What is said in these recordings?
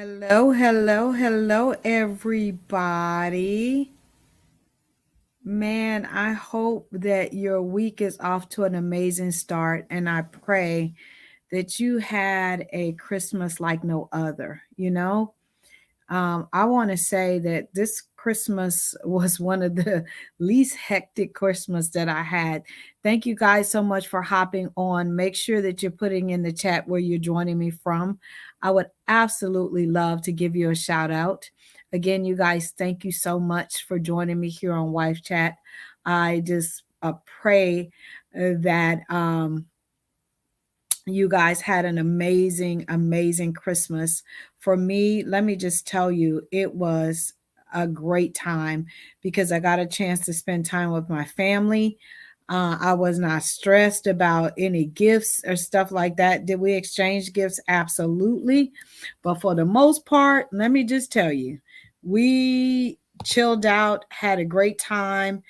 Hello, hello, hello, everybody. Man, I hope that your week is off to an amazing start, and I pray that you had a Christmas like no other. I want to say that this Christmas was one of the least hectic Christmas that I had. Thank you guys so much for hopping on. Make sure that you're putting in the chat where you're joining me from. I would absolutely love to give you a shout out. Again, you guys, thank you so much for joining me here on Wife Chat. I just pray that you guys had an amazing, amazing Christmas. For me, let me just tell you, it was a great time because I got a chance to spend time with my family. I was not stressed about any gifts or stuff like that. Did we exchange gifts? Absolutely. But for the most part, let me just tell you, we chilled out, had a great time.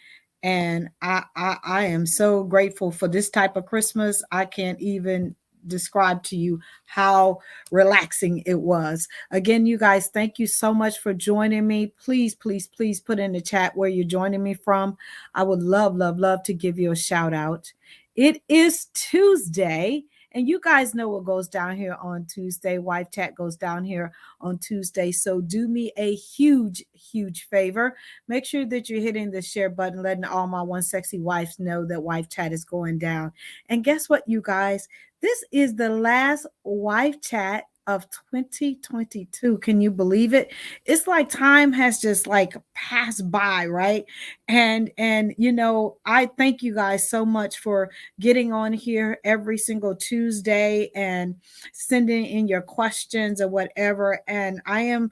And I am so grateful for this type of Christmas. I can't even describe to you how relaxing it was. Again, you guys, thank you so much for joining me. Please, please, please put in the chat where you're joining me from. I would love, love, love to give you a shout out. It is Tuesday. And you guys know what goes down here on Tuesday. Wife Chat goes down here on Tuesday. So do me a huge, huge favor. Make sure that you're hitting the share button, letting all my one sexy wives know that Wife Chat is going down. And guess what, you guys? This is the last Wife Chat of 2022. Can you believe it? It's like time has just like passed by, right? And I thank you guys so much for getting on here every single Tuesday and sending in your questions or whatever. And I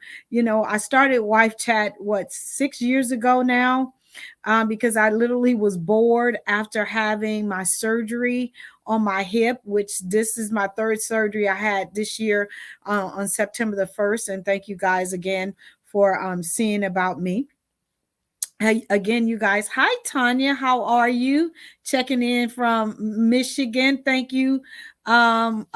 started Wife Chat 6 years ago now. Because I literally was bored after having my surgery on my hip, which this is my third surgery I had this year on September the 1st. And thank you guys again for seeing about me. Hey, again, you guys. Hi, Tanya. How are you? Checking in from Michigan. Thank you. From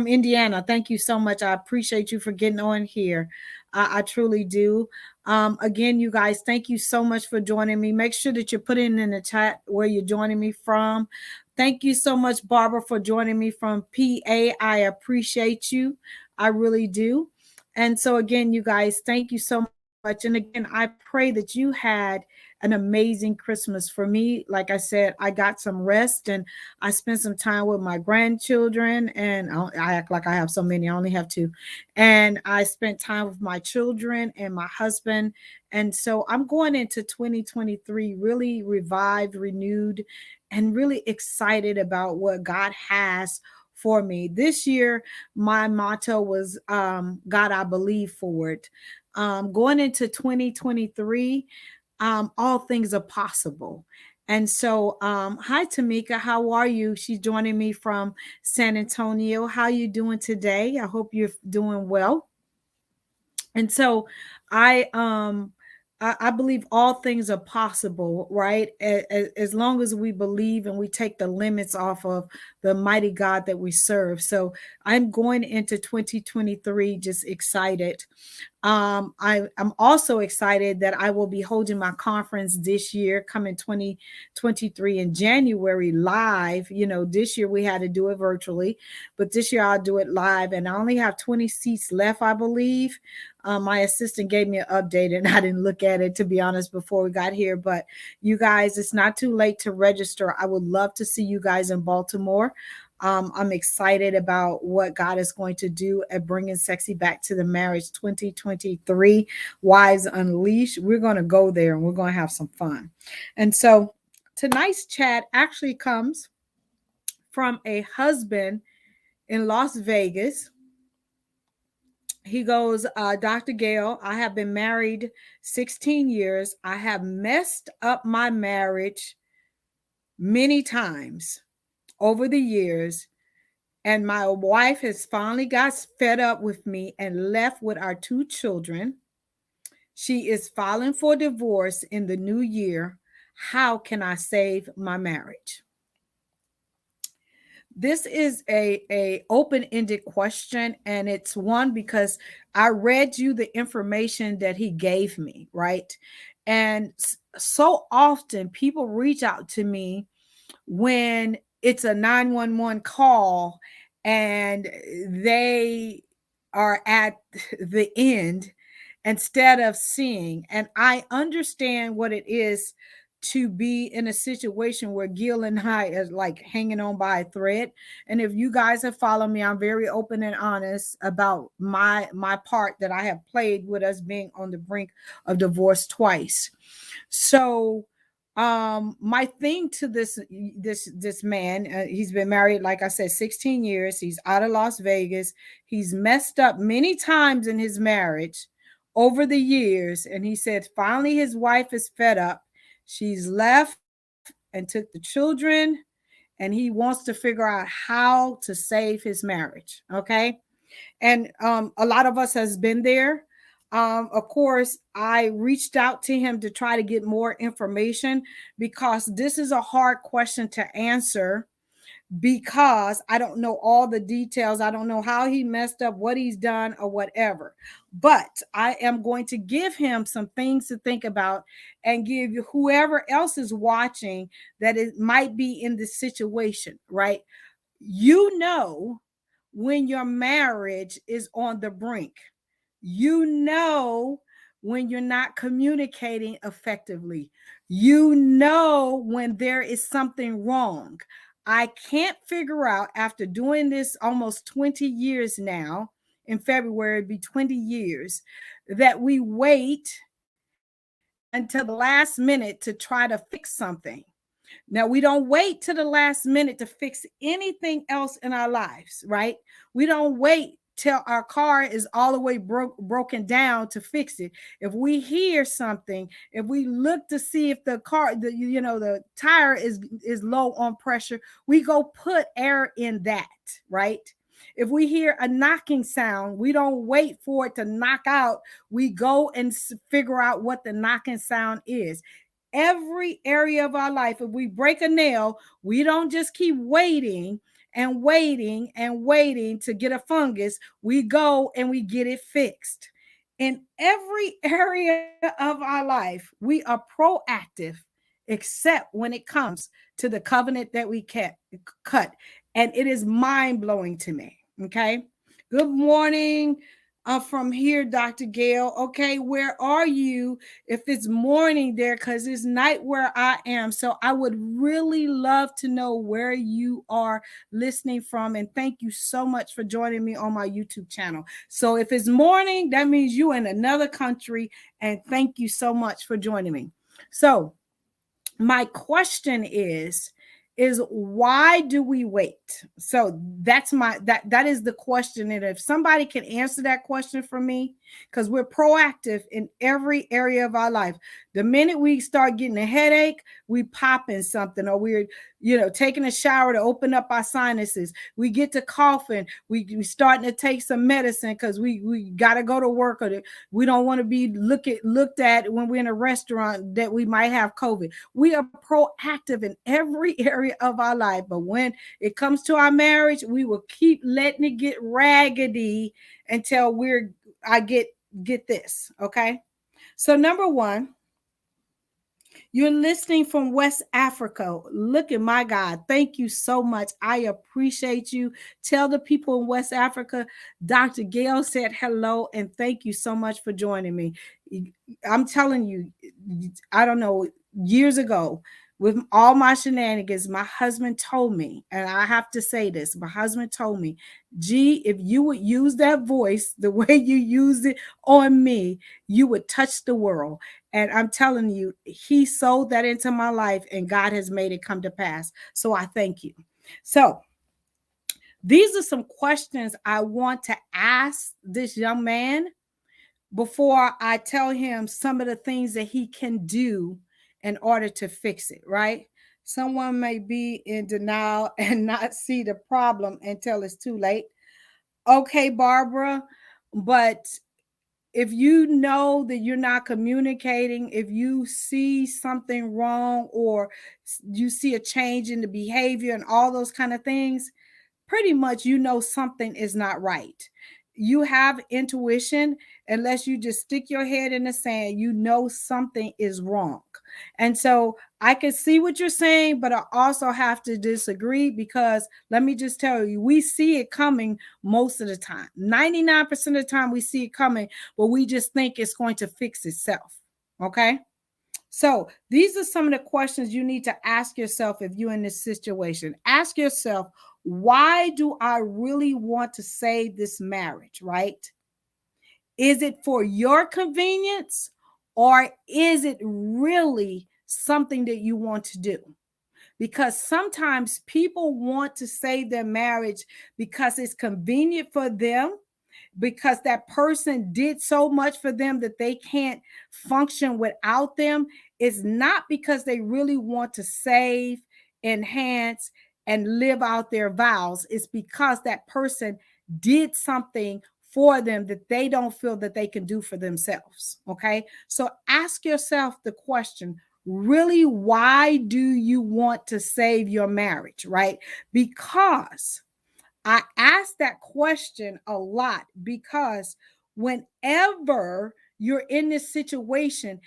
Indiana. Thank you so much. I appreciate you for getting on here. I truly do. Again, you guys, thank you so much for joining me. Make sure that you're putting in the chat where you're joining me from. Thank you so much, Barbara, for joining me from PA. I appreciate you. I really do. And so, again, you guys, thank you so much. And again, I pray that you had an amazing Christmas. For me, like I said, I got some rest and I spent some time with my grandchildren. And I act like I have so many, I only have two. And I spent time with my children and my husband. And so I'm going into 2023 really revived, renewed, and really excited about what God has for me. This year, my motto was God, I believe forward. Going into 2023, all things are possible. And so, hi Tamika, how are you? She's joining me from San Antonio. How are you doing today? I hope you're doing well. And so, I um I believe all things are possible, right? As long as we believe and we take the limits off of the mighty God that we serve. So I'm going into 2023 just excited. I'm also excited that I will be holding my conference this year, coming 2023 in January live. This year we had to do it virtually, but this year I'll do it live, and I only have 20 seats left, I believe. My assistant gave me an update, and I didn't look at it, to be honest, before we got here. But you guys, it's not too late to register. I would love to see you guys in Baltimore. I'm excited about what God is going to do at bringing sexy back to the marriage 2023. Wives Unleashed. We're going to go there and we're going to have some fun. And so tonight's chat actually comes from a husband in Las Vegas. He goes, Dr. Gail, I have been married 16 years. I have messed up my marriage many times over the years. And my wife has finally got fed up with me and left with our two children. She is filing for divorce in the new year. How can I save my marriage? This is a open-ended question, and it's one because I read you the information that he gave me, right? And so often people reach out to me when it's a 911 call and they are at the end instead of seeing. And I understand what it is to be in a situation where Gil and I is like hanging on by a thread. And if you guys have followed me, I'm very open and honest about my part that I have played with us being on the brink of divorce twice. So my thing to this man, he's been married, like I said, 16 years. He's out of Las Vegas. He's messed up many times in his marriage over the years, and he said finally his wife is fed up. She's left and took the children, and he wants to figure out how to save his marriage. Okay. And a lot of us has been there. Of course, I reached out to him to try to get more information because this is a hard question to answer because I don't know all the details. I don't know how he messed up, what he's done, or whatever. But I am going to give him some things to think about and give you whoever else is watching that it might be in this situation, right? You know when your marriage is on the brink. You know when you're not communicating effectively. You know when there is something wrong. I can't figure out, after doing this almost 20 years now, in February, it'd be 20 years, that we wait until the last minute to try to fix something. Now, we don't wait to the last minute to fix anything else in our lives, right? We don't wait till our car is all the way broken down to fix it. If we hear something, if we look to see if the car, the tire is low on pressure, we go put air in that, right? If we hear a knocking sound, we don't wait for it to knock out. We go and figure out what the knocking sound is. Every area of our life, if we break a nail, we don't just keep waiting and waiting and waiting to get a fungus. We go and we get it fixed. In every area of our life, we are proactive, except when it comes to the covenant that we cut. And it is mind blowing to me. Okay. Good morning from here, Dr. Gail. Okay. Where are you? If it's morning there, because it's night where I am. So I would really love to know where you are listening from. And thank you so much for joining me on my YouTube channel. So if it's morning, that means you in another country. And thank you so much for joining me. So my question is why do we wait? So that is the question. And if somebody can answer that question for me, because we're proactive in every area of our life. The minute we start getting a headache, we pop in something, or we're taking a shower to open up our sinuses. We get to coughing, we starting to take some medicine because we got to go to work, or we don't want to be looked at when we're in a restaurant that we might have COVID. We are proactive in every area of our life. But when it comes to our marriage, we will keep letting it get raggedy until I get this. Okay. So number one, you're listening from West Africa. Look at my God. Thank you so much. I appreciate you. Tell the people in West Africa, Dr. Gail said hello, and thank you so much for joining me. I'm telling you, I don't know, years ago, with all my shenanigans, my husband told me, and I have to say this, my husband told me, G, if you would use that voice the way you used it on me, you would touch the world. And I'm telling you, he sowed that into my life, and God has made it come to pass. So I thank you. So these are some questions I want to ask this young man before I tell him some of the things that he can do in order to fix it, right? Someone may be in denial and not see the problem until it's too late. Okay, Barbara, but if you know that you're not communicating, if you see something wrong, or you see a change in the behavior and all those kind of things, pretty much you know something is not right. You have intuition, unless you just stick your head in the sand, you know something is wrong. And so I can see what you're saying, but I also have to disagree, because let me just tell you, we see it coming most of the time. 99% of the time we see it coming, but we just think it's going to fix itself. Okay? So these are some of the questions you need to ask yourself if you're in this situation. Ask yourself, why do I really want to save this marriage, right? Is it for your convenience, or is it really something that you want to do? Because sometimes people want to save their marriage because it's convenient for them, because that person did so much for them that they can't function without them. It's not because they really want to save, enhance, and live out their vows. It's because that person did something for them that they don't feel that they can do for themselves. Okay. So ask yourself the question, really, why do you want to save your marriage? Right? Because I ask that question a lot, because whenever you're in this situation,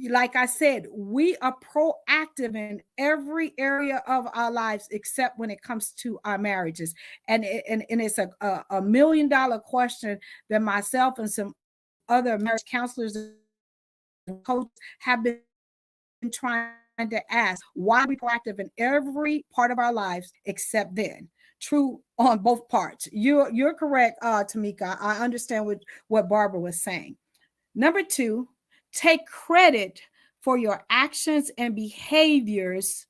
like I said, we are proactive in every area of our lives except when it comes to our marriages. And it's a $1 million question that myself and some other marriage counselors and coaches have been trying to ask, why are we proactive in every part of our lives except then? True on both parts. You're correct, Tamika. I understand what Barbara was saying. Number two, take credit for your actions and behaviors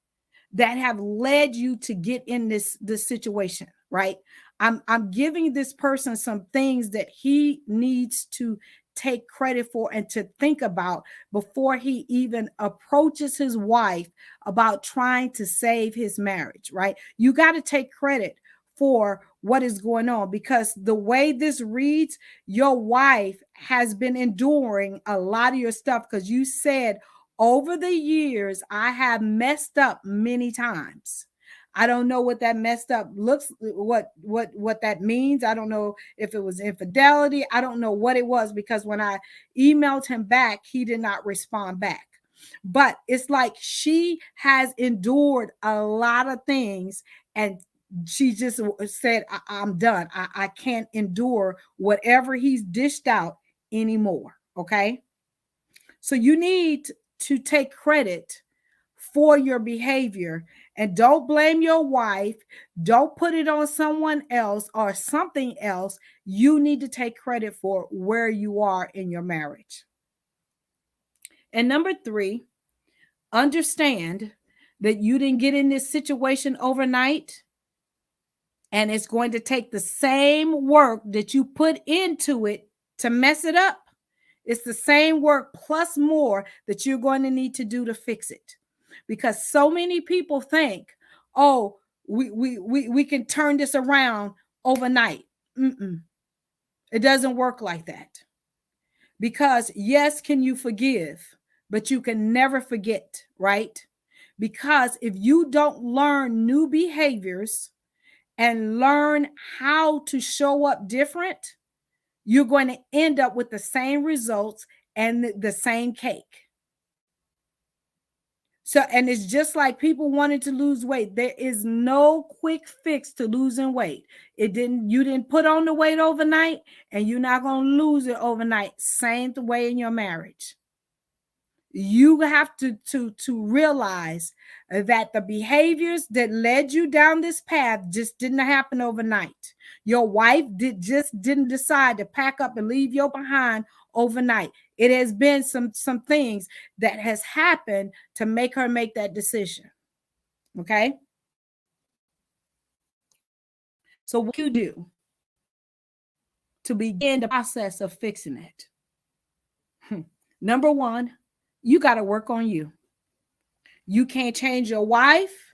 that have led you to get in this situation, right? I'm giving this person some things that he needs to take credit for and to think about before he even approaches his wife about trying to save his marriage, right? You got to take credit for what is going on, because the way this reads, your wife has been enduring a lot of your stuff, because you said, over the years, I have messed up many times. I don't know what that messed up looks, what that means. I don't know if it was infidelity. I don't know what it was, because when I emailed him back, he did not respond back. But it's like she has endured a lot of things, and she just said, I'm done. I can't endure whatever he's dished out anymore. Okay. So you need to take credit for your behavior, and don't blame your wife. Don't put it on someone else or something else. You need to take credit for where you are in your marriage. And number three, understand that you didn't get in this situation overnight, and it's going to take the same work that you put into it to mess it up. It's the same work plus more that you're going to need to do to fix it. Because so many people think, oh, we can turn this around overnight. Mm-mm. It doesn't work like that. Because yes, can you forgive, but you can never forget, right? Because if you don't learn new behaviors and learn how to show up different, you're going to end up with the same results and the same cake. So, and it's just like people wanted to lose weight. There is no quick fix to losing weight. You didn't put on the weight overnight, and you're not going to lose it overnight. Same way in your marriage. You have to realize that the behaviors that led you down this path just didn't happen overnight. Your wife didn't decide to pack up and leave you behind overnight. It has been some things that has happened to make her make that decision. Okay? So what you do to begin the process of fixing it? Number one, you got to work on you. You can't change your wife.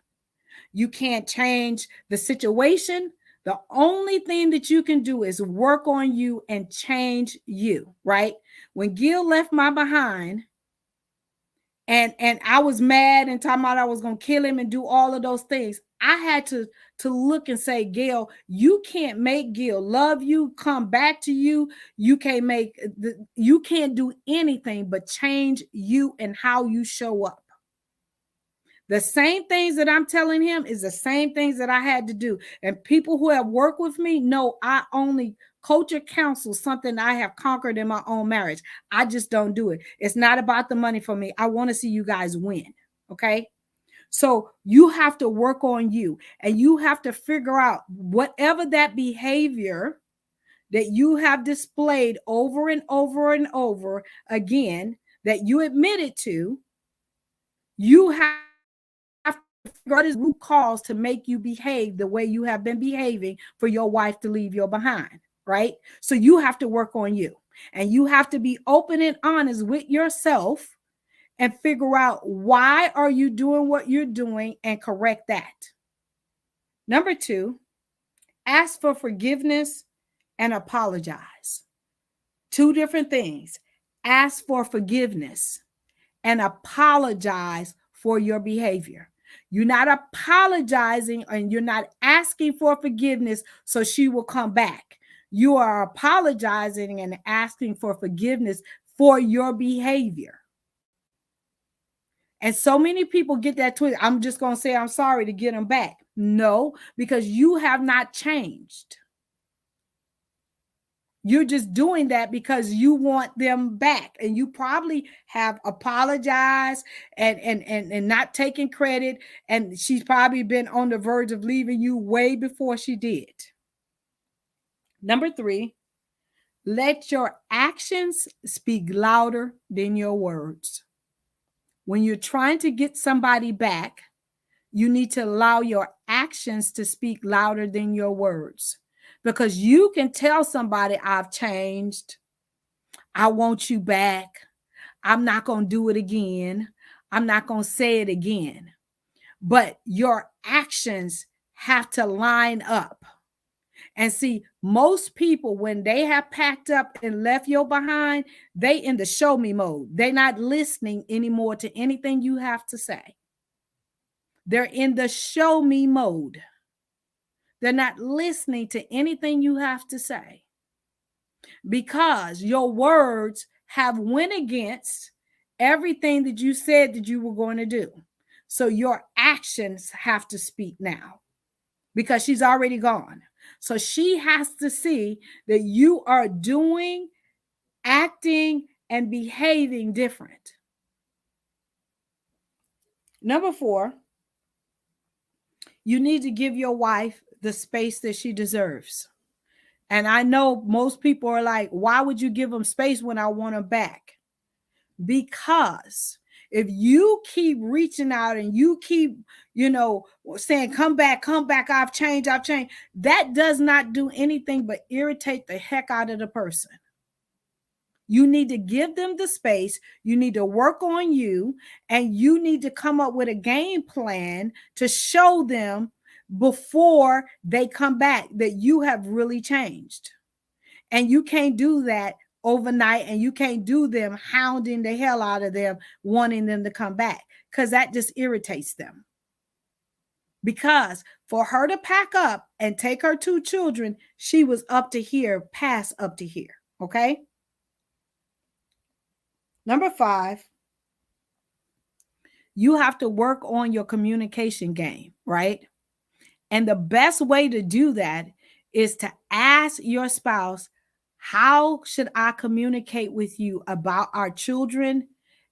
You can't change the situation. The only thing that you can do is work on you and change you, right? When Gail left my behind, and I was mad and talking about I was going to kill him and do all of those things, I had to look and say, Gail, you can't make Gail love you, come back to you. You can't you can't do anything but change you and how you show up. The same things that I'm telling him is the same things that I had to do. And people who have worked with me know I only coach or counsel something I have conquered in my own marriage. I just don't do it. It's not about the money for me. I want to see you guys win. Okay. So you have to work on you, and you have to figure out whatever that behavior that you have displayed over and over and over again that you admitted to. You have to figure out what is root cause to make you behave the way you have been behaving for your wife to leave you behind, right? So you have to work on you, and you have to be open and honest with yourself and figure out why are you doing what you're doing and correct that. Number 2, ask for forgiveness and apologize. Two different things. Ask for forgiveness and apologize for your behavior. You're not apologizing and you're not asking for forgiveness so she will come back. You are apologizing and asking for forgiveness for your behavior. And so many people get that twisted. I'm just going to say I'm sorry to get them back. No, because you have not changed. You're just doing that because you want them back, and you probably have apologized and not taking credit, and she's probably been on the verge of leaving you way before she did. Number 3, let your actions speak louder than your words. When you're trying to get somebody back, you need to allow your actions to speak louder than your words. Because you can tell somebody, I've changed. I want you back. I'm not going to do it again. I'm not going to say it again. But your actions have to line up. And see, most people, when they have packed up and left you behind, they in the show me mode. They're not listening anymore to anything you have to say. They're in the show me mode. They're not listening to anything you have to say because your words have went against everything that you said that you were going to do. So your actions have to speak now because she's already gone. So she has to see that you are doing, acting, and behaving different. Number 4, you need to give your wife the space that she deserves. And I know most people are like, why would you give them space when I want them back? Because if you keep reaching out and you keep, saying, come back, I've changed, that does not do anything but irritate the heck out of the person. You need to give them the space. You need to work on you, and you need to come up with a game plan to show them before they come back that you have really changed. And you can't do that overnight, and you can't do them hounding the hell out of them, wanting them to come back, because that just irritates them. Because for her to pack up and take her 2 children, she was up to here, past up to here. Okay. Number 5, you have to work on your communication game, right? And the best way to do that is to ask your spouse, how should I communicate with you about our children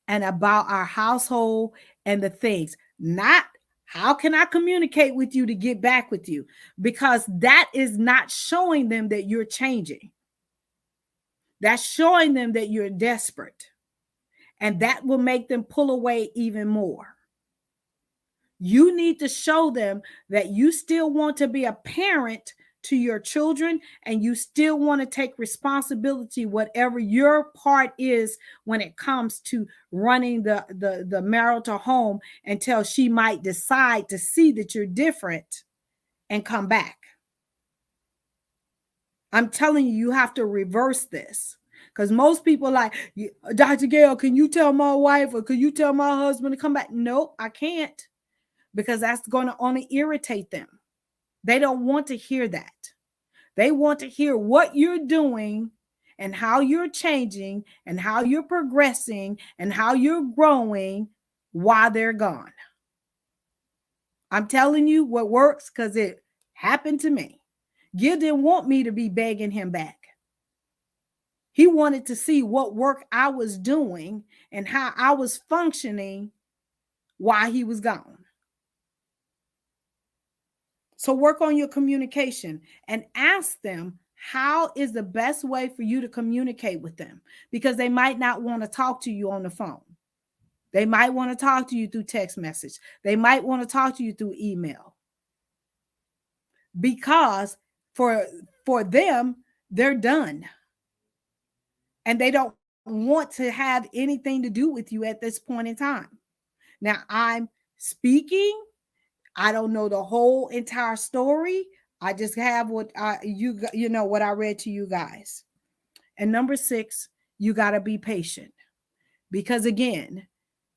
and about our household and the things? Not how can I communicate with you to get back with you? Because that is not showing them that you're changing. That's showing them that you're desperate. And that will make them pull away even more. You need to show them that you still want to be a parent to your children, and you still want to take responsibility, whatever your part is when it comes to running the marital home, until she might decide to see that you're different and come back. I'm telling you, you have to reverse this. Because most people like, Dr. Gail, can you tell my wife or can you tell my husband to come back? Nope, I can't. because that's going to only irritate them. They don't want to hear that. They want to hear what you're doing and how you're changing and how you're progressing and how you're growing while they're gone. I'm telling you what works because it happened to me. Gil didn't want me to be begging him back. He wanted to see what work I was doing and how I was functioning while he was gone. So work on your communication and ask them how is the best way for you to communicate with them, because they might not want to talk to you on the phone. They might want to talk to you through text message. They might want to talk to you through email, because for them, they're done. And they don't want to have anything to do with you at this point in time. Now, I'm speaking. I don't know the whole entire story. I just have what you know what I read to you guys. And number 6, you got to be patient, because again,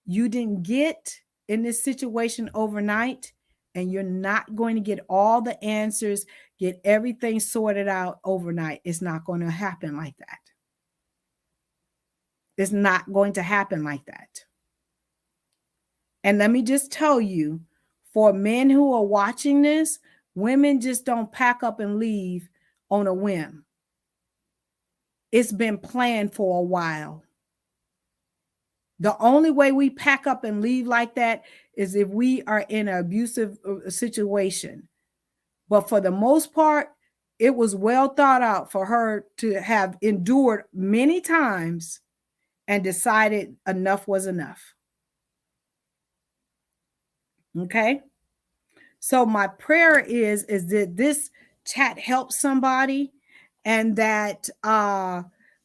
you didn't get in this situation overnight, and you're not going to get all the answers, get everything sorted out overnight. It's not going to happen like that. It's not going to happen like that. And let me just tell you, for men who are watching this, women just don't pack up and leave on a whim. It's been planned for a while. The only way we pack up and leave like that is if we are in an abusive situation. But for the most part, it was well thought out for her to have endured many times and decided enough was enough. Okay? So my prayer is that this chat helps somebody, and that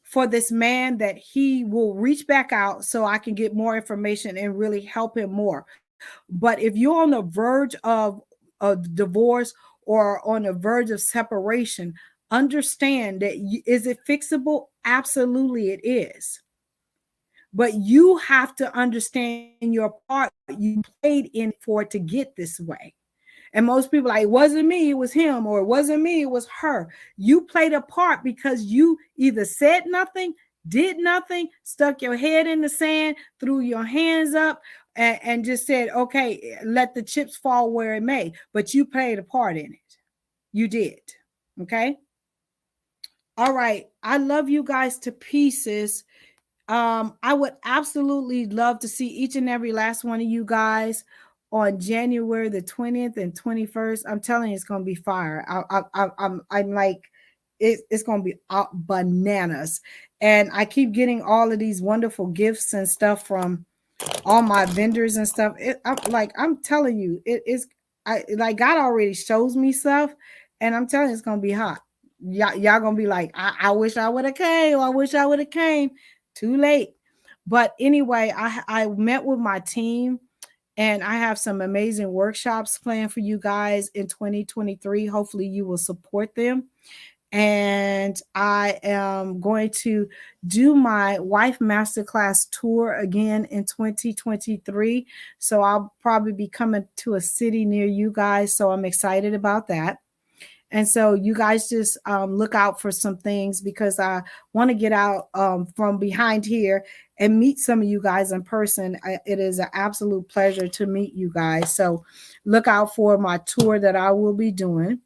for this man, that he will reach back out so I can get more information and really help him more. But if you're on the verge of divorce or on the verge of separation, understand that is it fixable? Absolutely it is. But you have to understand your part you played in for it to get this way. And most people are like, it wasn't me, it was him, or it wasn't me, it was her. You played a part because you either said nothing, did nothing, stuck your head in the sand, threw your hands up, and just said, okay, let the chips fall where it may. But you played a part in it. You did. Okay? All right. I love you guys to pieces. I would absolutely love to see each and every last one of you guys on January the 20th and 21st. I'm telling you, it's gonna be fire. I'm like, it's gonna be bananas. And I keep getting all of these wonderful gifts and stuff from all my vendors and stuff. I'm telling you, it is. I like God already shows me stuff, and I'm telling you, it's gonna be hot. Y'all gonna be like, I wish I would have came. I wish I would have came. Too late. But anyway, I met with my team, and I have some amazing workshops planned for you guys in 2023. Hopefully you will support them. And I am going to do my wife masterclass tour again in 2023. So I'll probably be coming to a city near you guys. So I'm excited about that. And so you guys just look out for some things, because I want to get out from behind here and meet some of you guys in person. It is an absolute pleasure to meet you guys. So look out for my tour that I will be doing.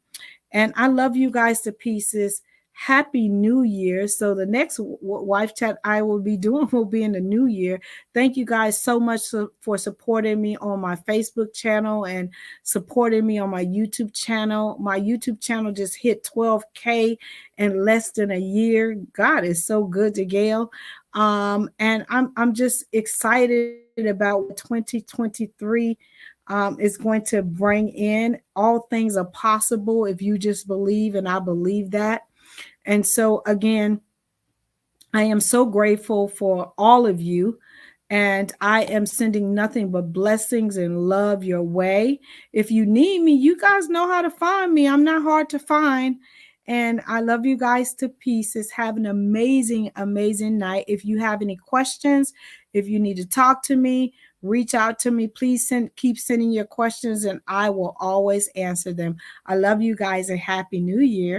And I love you guys to pieces. Happy New Year. So the next wife chat I will be doing will be in the new year. Thank you guys so much for supporting me on my Facebook channel and supporting me on my YouTube channel. My YouTube channel just hit 12K in less than a year. God is so good to Gail. And I'm just excited about what 2023 is going to bring in. All things are possible if you just believe, and I believe that. And so again, I am so grateful for all of you, and I am sending nothing but blessings and love your way. If you need me, you guys know how to find me. I'm not hard to find. And I love you guys to pieces. Have an amazing, amazing night. If you have any questions, if you need to talk to me, Reach out to me. Please keep sending your questions and I will always answer them. I love you guys and Happy New Year.